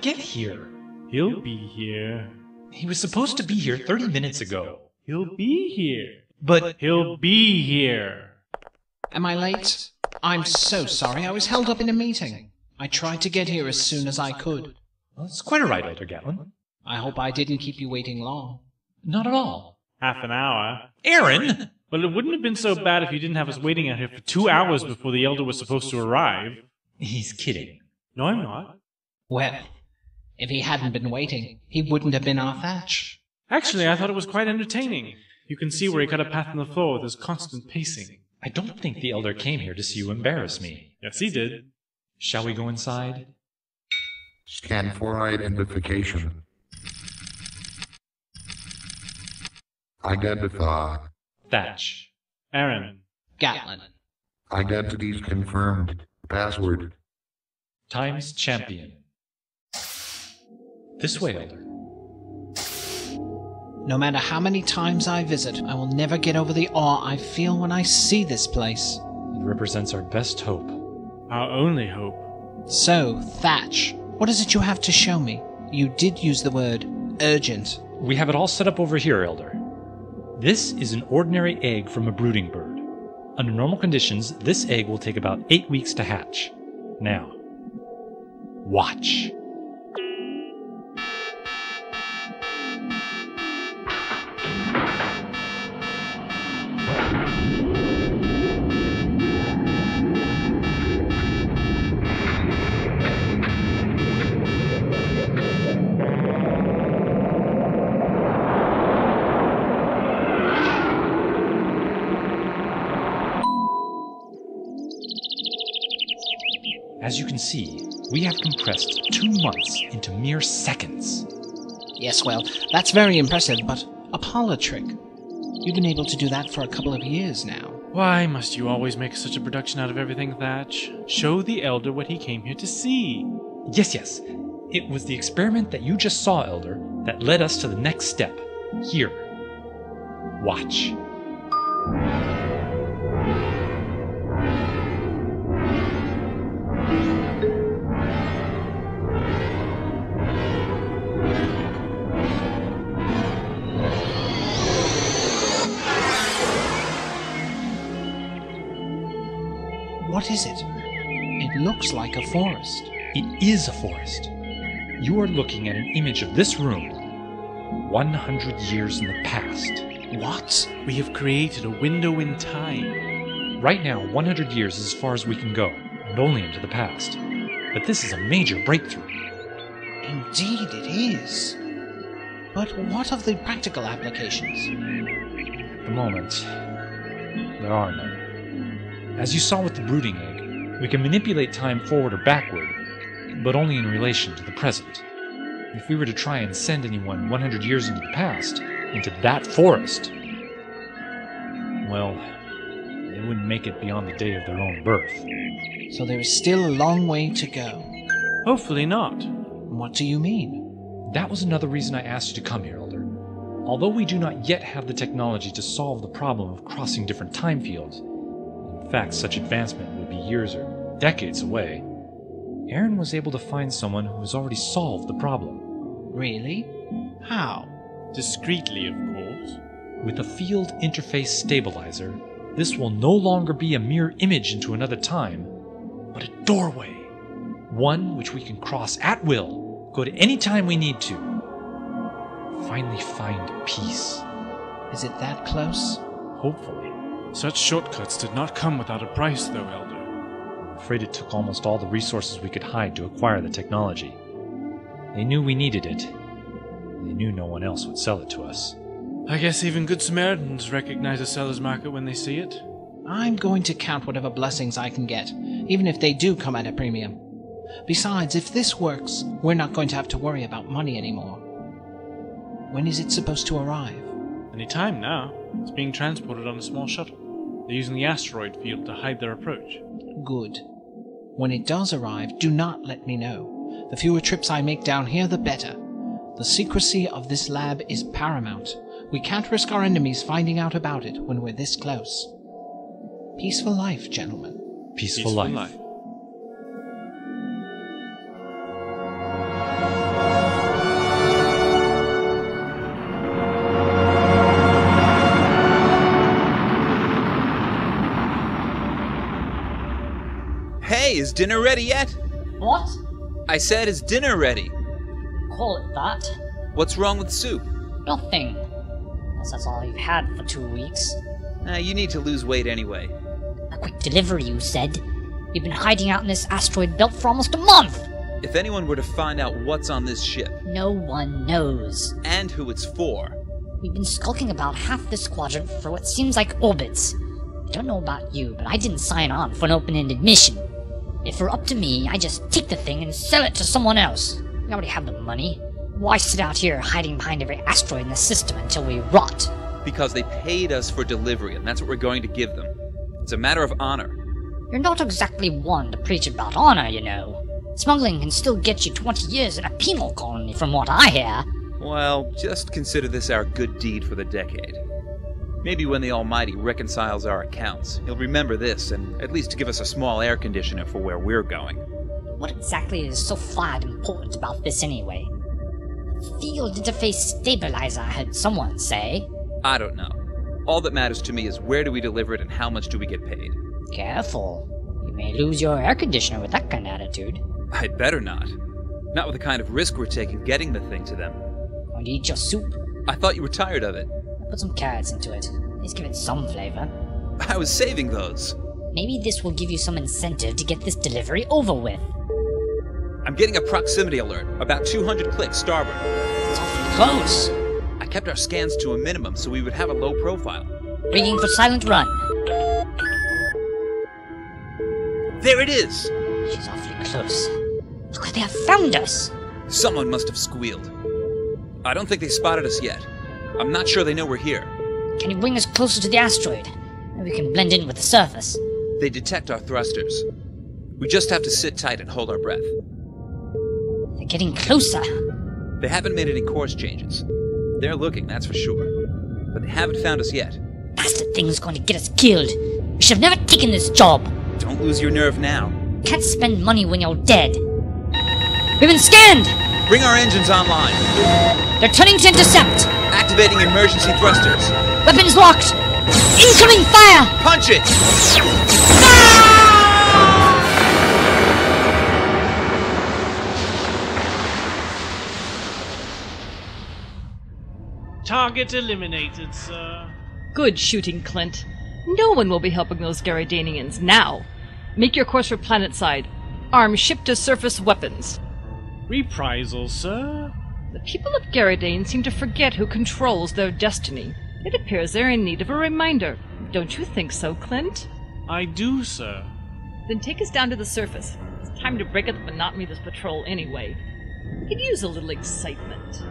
get here? He'll be here. He was supposed to be here 30 minutes ago. He'll be here. But He'll be here. Am I late? I'm so sorry, I was held up in a meeting. I tried to get here as soon as I could. well, it's quite all right, Elder Gatlin. I hope I didn't keep you waiting long. Not at all. Half an hour. Aaron! Well, it wouldn't have been so bad if you didn't have us waiting out here for 2 hours before the Elder was supposed to arrive. He's kidding. No, I'm not. Well, if he hadn't been waiting, he wouldn't have been our Thatch. Actually, I thought it was quite entertaining. You can see where he cut a path in the floor with his constant pacing. I don't think the Elder came here to see you embarrass me. Yes, he did. Shall we go inside? Scan for identification. Identify. Thatch. Aaron. Gatlin. Identities confirmed. Password. Times champion. This way, Elder. No matter how many times I visit, I will never get over the awe I feel when I see this place. It represents our best hope. Our only hope. So, Thatch, what is it you have to show me? You did use the word urgent. We have it all set up over here, Elder. This is an ordinary egg from a brooding bird. Under normal conditions, this egg will take about 8 weeks to hatch. Now, watch. As you can see, we have compressed 2 months into mere seconds. Yes, well, that's very impressive, but a parlor trick. You've been able to do that for a couple of years now. Why must you always make such a production out of everything, Thatch? Show the Elder what he came here to see. Yes. It was the experiment that you just saw, Elder, that led us to the next step. Here. Watch. What is it? It looks like a forest. It is a forest. You are looking at an image of this room 100 years in the past. What? We have created a window in time. Right now, 100 years is as far as we can go, and only into the past. But this is a major breakthrough. Indeed it is. But what of the practical applications? At the moment, there are none. As you saw with the brooding egg, we can manipulate time forward or backward, but only in relation to the present. If we were to try and send anyone 100 years into the past, into that forest, well, they wouldn't make it beyond the day of their own birth. So there is still a long way to go. Hopefully not. What do you mean? That was another reason I asked you to come here, Elder. Although we do not yet have the technology to solve the problem of crossing different time fields, in fact, such advancement would be years or decades away, Aaron was able to find someone who has already solved the problem. Really? How? Discreetly, of course. With a field interface stabilizer, this will no longer be a mere image into another time, but a doorway. One which we can cross at will, go to any time we need to. Finally find peace. Is it that close? Hopefully. Such shortcuts did not come without a price, though, Elder. I'm afraid it took almost all the resources we could hide to acquire the technology. They knew we needed it. They knew no one else would sell it to us. I guess even Good Samaritans recognize a seller's market when they see it. I'm going to count whatever blessings I can get, even if they do come at a premium. Besides, if this works, we're not going to have to worry about money anymore. When is it supposed to arrive? Any time now. It's being transported on a small shuttle. They're using the asteroid field to hide their approach. Good. When it does arrive, do not let me know. The fewer trips I make down here, the better. The secrecy of this lab is paramount. We can't risk our enemies finding out about it when we're this close. Peaceful life, gentlemen. Peaceful life. Hey, is dinner ready yet? What? I said, is dinner ready? Call it that? What's wrong with soup? Nothing. Unless that's all you've had for 2 weeks. You need to lose weight anyway. A quick delivery, you said? You've been hiding out in this asteroid belt for almost a month! If anyone were to find out what's on this ship... No one knows. And who it's for... We've been skulking about half this quadrant for what seems like orbits. I don't know about you, but I didn't sign on for an open-ended mission. If it were up to me, I'd just take the thing and sell it to someone else. We already have the money. Why sit out here hiding behind every asteroid in the system until we rot? Because they paid us for delivery, and that's what we're going to give them. It's a matter of honor. You're not exactly one to preach about honor, you know. Smuggling can still get you 20 years in a penal colony, from what I hear. Well, just consider this our good deed for the decade. Maybe when the Almighty reconciles our accounts, he'll remember this and at least give us a small air conditioner for where we're going. What exactly is so flat important about this anyway? Field interface stabilizer, I heard someone say. I don't know. All that matters to me is where do we deliver it and how much do we get paid. Careful. You may lose your air conditioner with that kind of attitude. I'd better not. Not with the kind of risk we're taking getting the thing to them. Going to eat your soup? I thought you were tired of it. Put some carrots into it. At least give it some flavor. I was saving those. Maybe this will give you some incentive to get this delivery over with. I'm getting a proximity alert. About 200 clicks starboard. It's awfully close. I kept our scans to a minimum so we would have a low profile. Rigging for silent run. There it is! She's awfully close. Look like they have found us. Someone must have squealed. I don't think they spotted us yet. I'm not sure they know we're here. Can you bring us closer to the asteroid? Maybe we can blend in with the surface. They detect our thrusters. We just have to sit tight and hold our breath. They're getting closer. They haven't made any course changes. They're looking, that's for sure. But they haven't found us yet. Bastard thing's going to get us killed. We should have never taken this job. Don't lose your nerve now. Can't spend money when you're dead. We've been scanned! Bring our engines online. They're turning to intercept. Activating emergency thrusters. Weapons locked. Incoming fire! Punch it! Target eliminated, sir. Good shooting, Klent. No one will be helping those Garadanians now. Make your course for planetside. Arm ship-to-surface weapons. Reprisal, sir. The people of Garadane seem to forget who controls their destiny. It appears they're in need of a reminder. Don't you think so, Klent? I do, sir. Then take us down to the surface. It's time to break up the monotony of this patrol anyway. We could use a little excitement.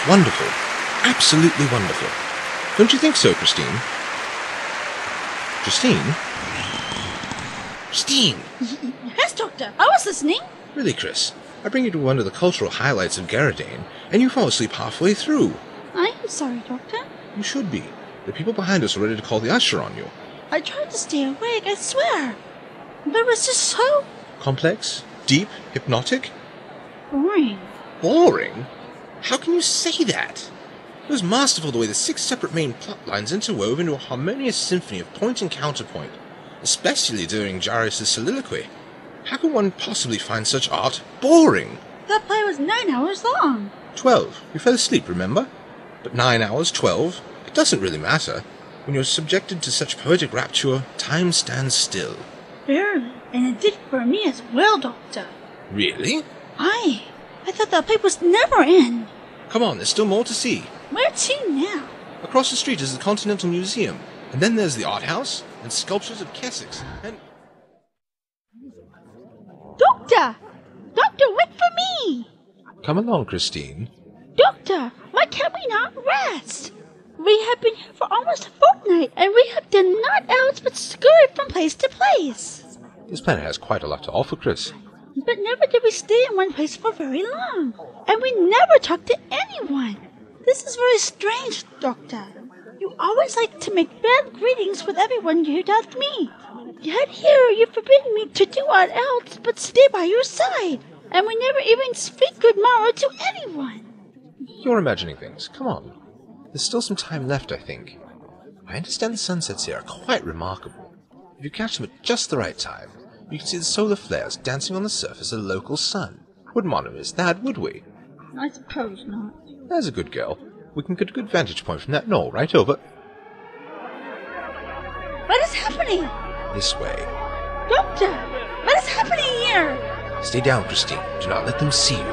Wonderful. Absolutely wonderful. Don't you think so, Christine? Christine? Christine! Yes, Doctor. I was listening. Really, Chris? I bring you to one of the cultural highlights of Garadane, and you fall asleep halfway through. I am sorry, Doctor. You should be. The people behind us are ready to call the usher on you. I tried to stay awake, I swear. But it was just so... Complex? Deep? Hypnotic? boring. Boring? How can you say that? It was masterful the way the 6 separate main plot lines interwove into a harmonious symphony of point and counterpoint, especially during Jarius' soliloquy. How could one possibly find such art boring? That play was 9 hours long. 12. You fell asleep, remember? But 9 hours, 12, it doesn't really matter. When you're subjected to such poetic rapture, time stands still. Barely, and it did for me as well, Doctor. Really? I thought that play was never in. Come on, there's still more to see. Where to now? Across the street is the Continental Museum, and then there's the Art House, and sculptures of Kessex, and... Doctor! Doctor, wait for me! Come along, Christine. Doctor, why can't we not rest? We have been here for almost a fortnight, and we have done naught else but scurry from place to place. This planet has quite a lot to offer, Chris. But never did we stay in one place for very long, and we never talked to anyone. This is very strange, Doctor. You always like to make bad greetings with everyone you does meet. Yet here you forbid me to do aught else but stay by your side, and we never even speak good morrow to anyone. You're imagining things. Come on. There's still some time left, I think. I understand the sunsets here are quite remarkable. If you catch them at just the right time, you can see the solar flares dancing on the surface of the local sun. Wouldn't want to miss that, would we? I suppose not. There's a good girl. We can get a good vantage point from that knoll right over. What is happening? This way. Doctor, what is happening here? Stay down, Christine. Do not let them see you.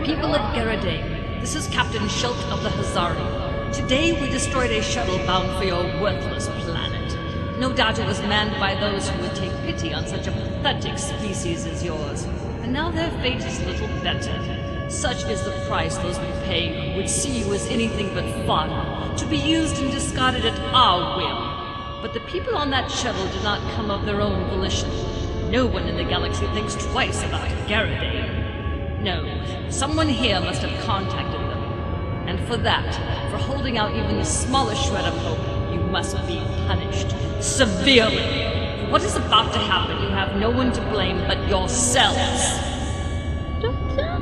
People of Garadane, this is Captain Schult of the Hazari. Today we destroyed a shuttle bound for your worthless planet. No doubt it was manned by those who would take pity on such a pathetic species as yours. And now their fate is little better. Such is the price those we pay who would see you as anything but fodder, to be used and discarded at our whim. But the people on that shuttle did not come of their own volition. No one in the galaxy thinks twice about Garadane. No, someone here must have contacted them. And for that, for holding out even the smallest shred of hope, you must be punished. Severely. For what is about to happen, you have no one to blame but yourselves. Doctor?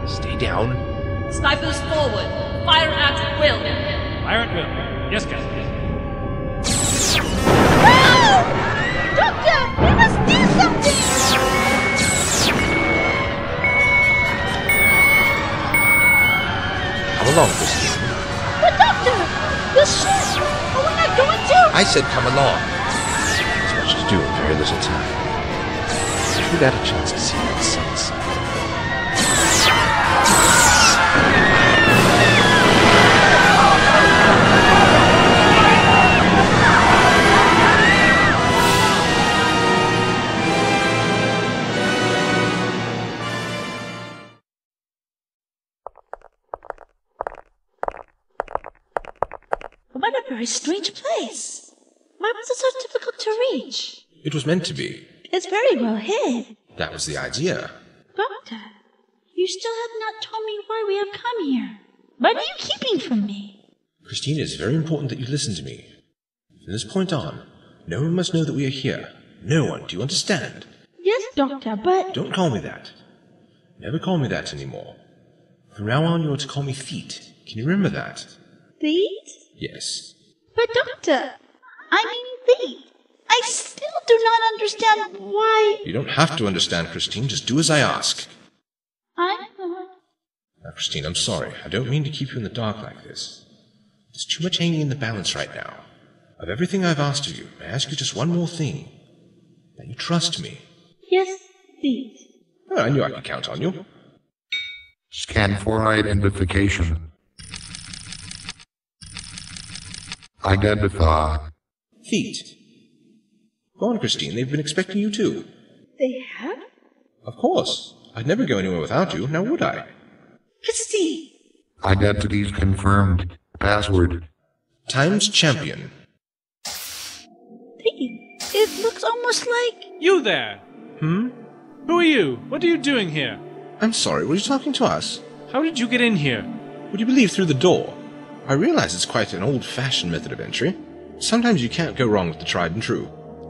Stay down. Snipers forward. Fire at will. Fire at will. Yes, Captain. No! Doctor, we must do something! Come along, Christine. But Doctor, the ship! Are we not going to? I said come along. There's much to do in very little time. We've had a chance to see that sunset. What a very strange place. Why was it so difficult to reach? It was meant to be. It's very well hid. That was the idea. Doctor, you still have not told me why we have come here. What are you keeping from me? Christine, it's very important that you listen to me. From this point on, no one must know that we are here. No one, do you understand? Yes, Doctor, but... Don't call me that. Never call me that anymore. From now on, you are to call me Feet. Can you remember that? Feet? Yes. But Doctor, I mean feet. I still do not understand why... You don't have to understand, Christine. Just do as I ask. I'm not... Now, Christine, I'm sorry. I don't mean to keep you in the dark like this. There's too much hanging in the balance right now. Of everything I've asked of you, I ask you just one more thing. That you trust me. Yes, feet. Oh, I knew I could count on you. Scan for identification. Identify. Feet. Go on, Christine. They've been expecting you too. They have? Of course. I'd never go anywhere without you, now would I? Christine! Identities confirmed. Password. Times champion. It looks almost like... You there! Who are you? What are you doing here? I'm sorry, were you talking to us? How did you get in here? Would you believe through the door? I realize it's quite an old-fashioned method of entry. Sometimes you can't go wrong with the tried and true.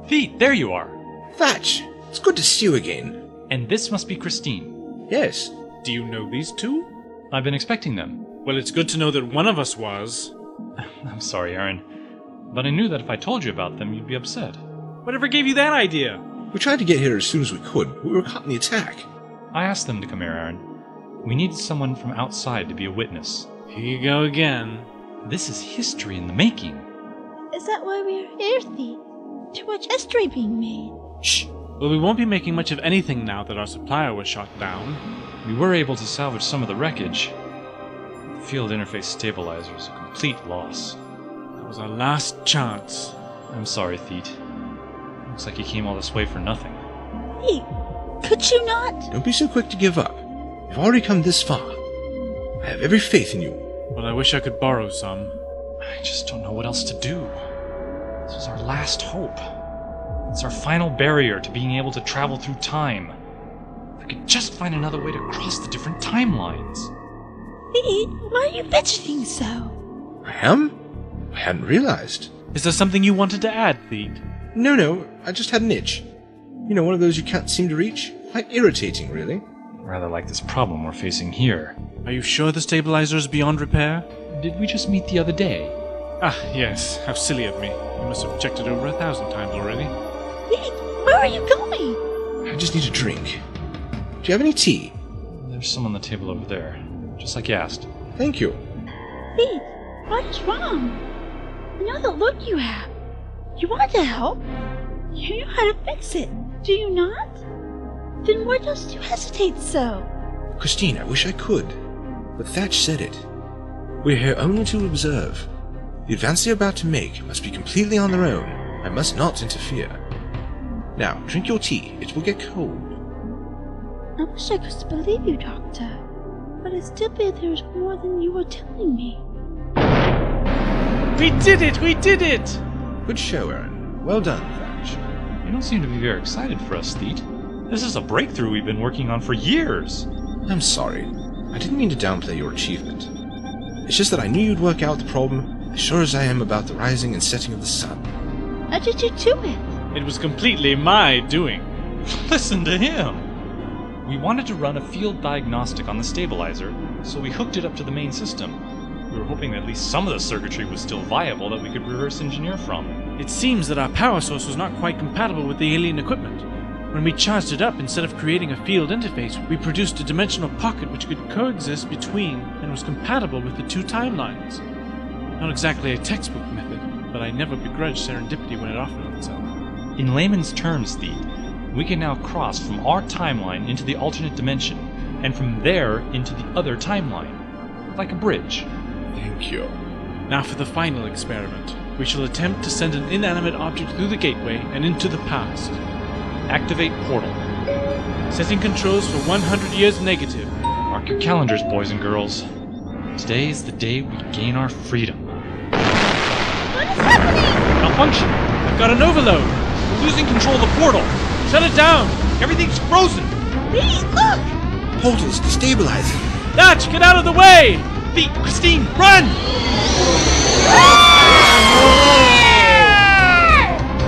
Feet, there you are. Thatch! It's good to see you again. And this must be Christine. Yes. Do you know these two? I've been expecting them. Well, it's good to know that one of us was. I'm sorry, Aaron. But I knew that if I told you about them, you'd be upset. Whatever gave you that idea? We tried to get here as soon as we could, but we were caught in the attack. I asked them to come here, Aaron. We needed someone from outside to be a witness. Here you go again. This is history in the making. Is that why we are here, Thief? To watch history being made? Shh. Well, we won't be making much of anything now that our supplier was shot down. We were able to salvage some of the wreckage. The field interface stabilizer is a complete loss. That was our last chance. I'm sorry, Theet. Looks like you came all this way for nothing. Thief, could you not? Don't be so quick to give up. You've already come this far. I have every faith in you. Well, I wish I could borrow some. I just don't know what else to do. This was our last hope. It's our final barrier to being able to travel through time. could just find another way to cross the different timelines. Pete, why are you fidgeting so? I am? I hadn't realized. Is there something you wanted to add, Theed? No, I just had an itch. You know, one of those you can't seem to reach? Quite irritating, really. Rather like this problem we're facing here. Are you sure the stabilizer is beyond repair? Did we just meet the other day? Ah, yes. How silly of me. You must have checked it over 1,000 times already. Pete, where are you going? I just need a drink. Do you have any tea? There's some on the table over there, just like you asked. Thank you. Pete, what is wrong? I know the look you have. You want to help. You know how to fix it, do you not? Then why dost you hesitate so? Christine, I wish I could. But Thatch said it. We're here only to observe. The advance they're about to make must be completely on their own. I must not interfere. Now, drink your tea. It will get cold. I wish I could believe you, Doctor. But I still feel there's more than you are telling me. We did it! We did it! Good show, Aaron. Well done, Thatch. You don't seem to be very excited for us, Theet. This is a breakthrough we've been working on for years. I'm sorry. I didn't mean to downplay your achievement. It's just that I knew you'd work out the problem as sure as I am about the rising and setting of the sun. How did you do it? It was completely my doing. Listen to him! We wanted to run a field diagnostic on the stabilizer, so we hooked it up to the main system. We were hoping that at least some of the circuitry was still viable that we could reverse engineer from. It seems that our power source was not quite compatible with the alien equipment. When we charged it up, instead of creating a field interface, we produced a dimensional pocket which could coexist between and was compatible with the two timelines. Not exactly a textbook method, but I never begrudged serendipity when it offered itself. In layman's terms, Theet, we can now cross from our timeline into the alternate dimension, and from there into the other timeline. Like a bridge. Thank you. Now for the final experiment. We shall attempt to send an inanimate object through the gateway and into the past. Activate portal. Setting controls for 100 years negative. Mark your calendars, boys and girls. Today is the day we gain our freedom. What is happening? Malfunction! I've got an overload. We're losing control of the portal! Shut it down! Everything's frozen! Pete, look! Portal's destabilizing. Thatch, get out of the way! Theet, Christine, run!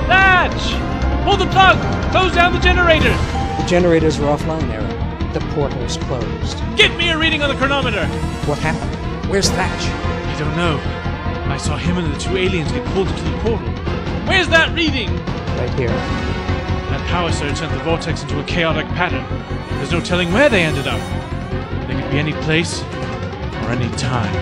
Thatch! Pull the plug! Close down the generators! The generators are offline, Aaron. The portal's closed. Get me a reading on the chronometer! What happened? Where's Thatch? I don't know. I saw him and the two aliens get pulled into the portal. Where's that reading? Right here. That power surge sent the vortex into a chaotic pattern. There's no telling where they ended up. They could be any place or any time.